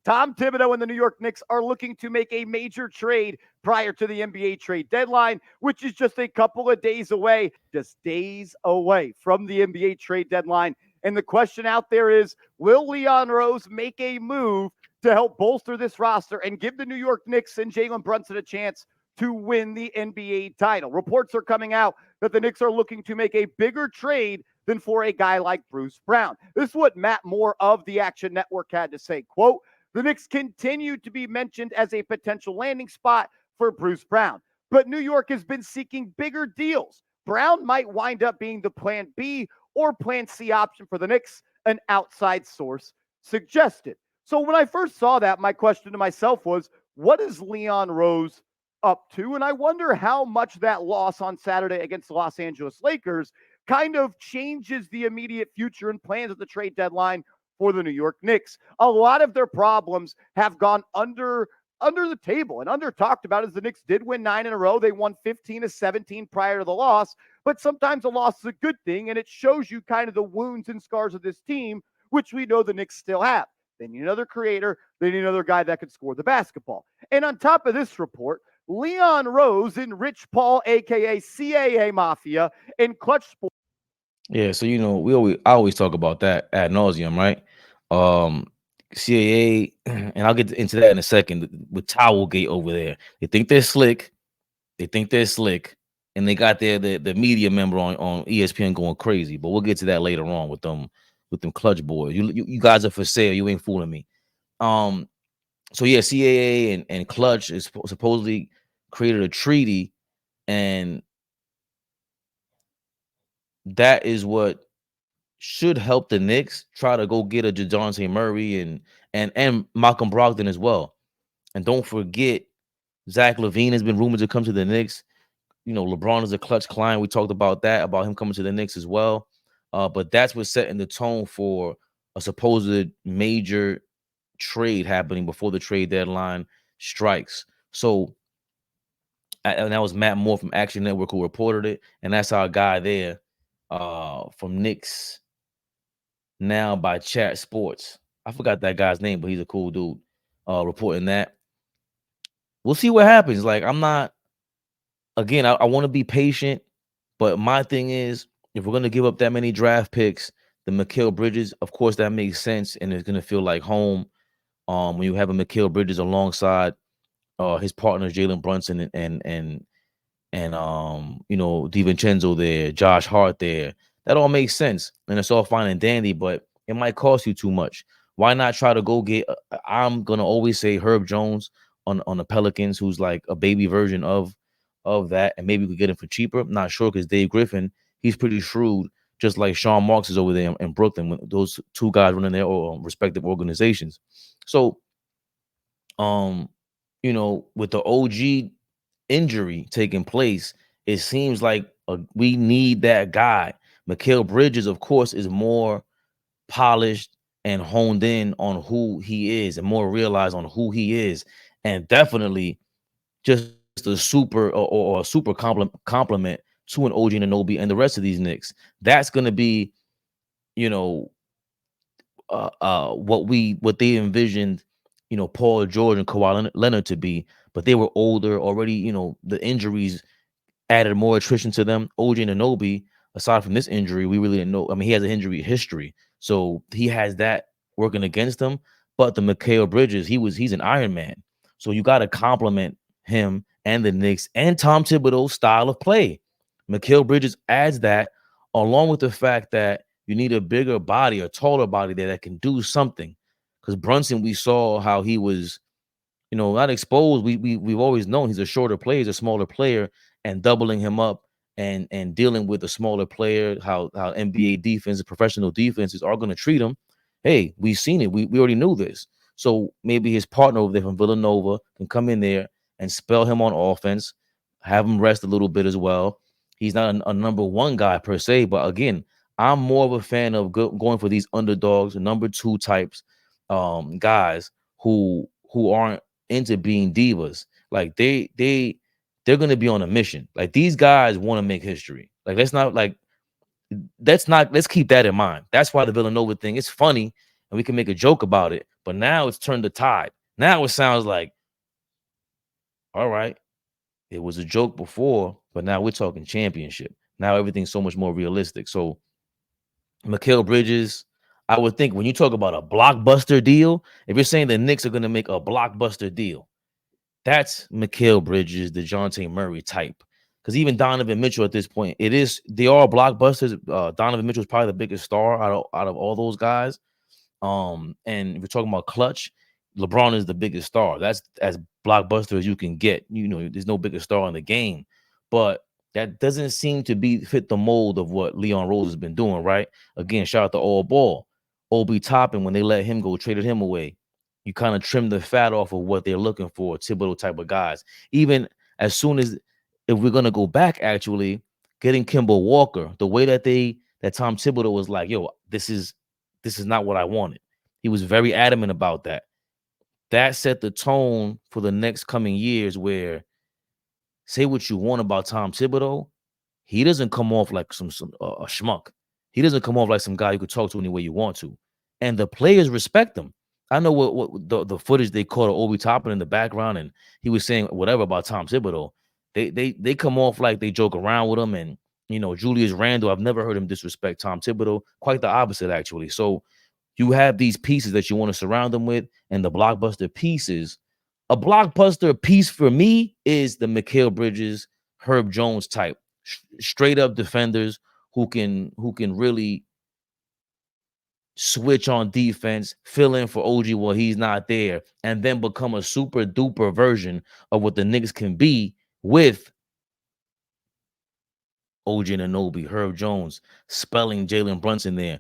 Tom Thibodeau and the New York Knicks are looking to make a major trade prior to the NBA trade deadline, which is just a couple of days away, just days away from the NBA trade deadline. And the question out there is, will Leon Rose make a move to help bolster this roster and give the New York Knicks and Jaylen Brunson a chance to win the NBA title? Reports are coming out that the Knicks are looking to make a bigger trade than for a guy like Bruce Brown. This is what Matt Moore of the Action Network had to say. Quote, the Knicks continue to be mentioned as a potential landing spot for Bruce Brown, but New York has been seeking bigger deals. Brown might wind up being the plan B or plan C option for the Knicks, an outside source suggested. So when I first saw that, my question to myself was, what is Leon Rose up to? And I wonder how much that loss on Saturday against the Los Angeles Lakers kind of changes the immediate future and plans of the trade deadline for the New York Knicks. A lot of their problems have gone under the table and under talked about, as the Knicks did win 9 in a row. They won 15 of 17 prior to the loss, but sometimes a loss is a good thing, and it shows you kind of the wounds and scars of this team, which we know the Knicks still have. They need another creator. They need another guy that could score the basketball. And on top of this report, Leon Rose and Rich Paul, a.k.a. CAA Mafia, and Clutch Sports. Yeah, so I always talk about that ad nauseum, right? Um, CAA, and I'll get into that in a second with Towelgate over there. They think they're slick. And they got the media member on ESPN going crazy. But we'll get to that later on with them Clutch boys. You guys are for sale. You ain't fooling me. So yeah, CAA and Clutch is supposedly created a treaty, and that is what should help the Knicks try to go get a Dejounte Murray and Malcolm Brogdon as well. And don't forget, Zach LaVine has been rumored to come to the Knicks. LeBron is a Clutch client. We talked about that, about him coming to the Knicks as well. But that's what's setting the tone for a supposed major trade happening before the trade deadline strikes. So, and that was Matt Moore from Action Network who reported it. And that's our guy there from Knicks Now by Chat Sports. I forgot that guy's name, but he's a cool dude reporting that. We'll see what happens. Like, I'm not, again, I want to be patient, but my thing is, if we're going to give up that many draft picks, the Mikal Bridges, of course, that makes sense, and it's going to feel like home when you have a Mikal Bridges alongside his partners, Jaylen Brunson and DiVincenzo there, Josh Hart there. That all makes sense, and it's all fine and dandy, but it might cost you too much. Why not try to go get, I'm going to always say Herb Jones on the Pelicans, who's like a baby version of that, and maybe we could get him for cheaper. I'm not sure, because Dave Griffin, he's pretty shrewd, just like Sean Marks is over there in Brooklyn, when those two guys running their respective organizations. So, with the OG injury taking place, it seems like we need that guy. Mikal Bridges, of course, is more polished and honed in on who he is and more realized on who he is, and definitely just a super or a super compliment to an OG Anunoby and the rest of these Knicks. That's going to be, what they envisioned, Paul George and Kawhi Leonard to be, but they were older already. The injuries added more attrition to them. OG Anunoby, aside from this injury, we really didn't know. I mean, he has an injury history, so he has that working against him. But the Mikal Bridges, he's an Iron Man, so you got to compliment him and the Knicks and Tom Thibodeau's style of play. Mikal Bridges adds that, along with the fact that you need a bigger body, a taller body there that can do something. Because Brunson, we saw how he was, not exposed. We've always known he's a shorter player, he's a smaller player, and doubling him up and dealing with a smaller player, how NBA defense, professional defenses are going to treat him. Hey, we've seen it. We already knew this. So maybe his partner over there from Villanova can come in there and spell him on offense, have him rest a little bit as well. He's not a number one guy per se, but again, I'm more of a fan of going for these underdogs, number two types, guys who aren't into being divas. Like they're going to be on a mission. Like, these guys want to make history. Like, let's keep that in mind. That's why the Villanova thing is funny. and we can make a joke about it. But now it's turned the tide. Now it sounds like, all right, it was a joke before, but now we're talking championship. Now everything's so much more realistic. So Mikal Bridges, I would think when you talk about a blockbuster deal, if you're saying the Knicks are going to make a blockbuster deal, that's Mikal Bridges, Dejounte Murray type. Because even Donovan Mitchell at this point, they are blockbusters. Donovan Mitchell is probably the biggest star out of all those guys. And if we're talking about clutch, LeBron is the biggest star. That's as blockbuster as you can get. There's no bigger star in the game, but that doesn't seem to fit the mold of what Leon Rose has been doing. Right? Again, shout out to AllBall, Obi Toppin. When they let him go, traded him away. You kind of trim the fat off of what they're looking for, Thibodeau type of guys. Even as soon as, if we're gonna go back, actually getting Kemba Walker, the way that Tom Thibodeau was like, yo, this is not what I wanted. He was very adamant about that. That set the tone for the next coming years where, say what you want about Tom Thibodeau, he doesn't come off like a schmuck. He doesn't come off like some guy you could talk to any way you want to. And the players respect him. I know what the footage they caught of Obi Toppin in the background, and he was saying whatever about Tom Thibodeau. They come off like they joke around with him. And, Julius Randle, I've never heard him disrespect Tom Thibodeau. Quite the opposite, actually. So you have these pieces that you want to surround them with, and the blockbuster pieces. A blockbuster piece for me is the Mikal Bridges, Herb Jones type, straight up defenders who can really switch on defense, fill in for OG while he's not there, and then become a super duper version of what the Knicks can be with OG Anunoby, Herb Jones, spelling Jaylen Brunson there,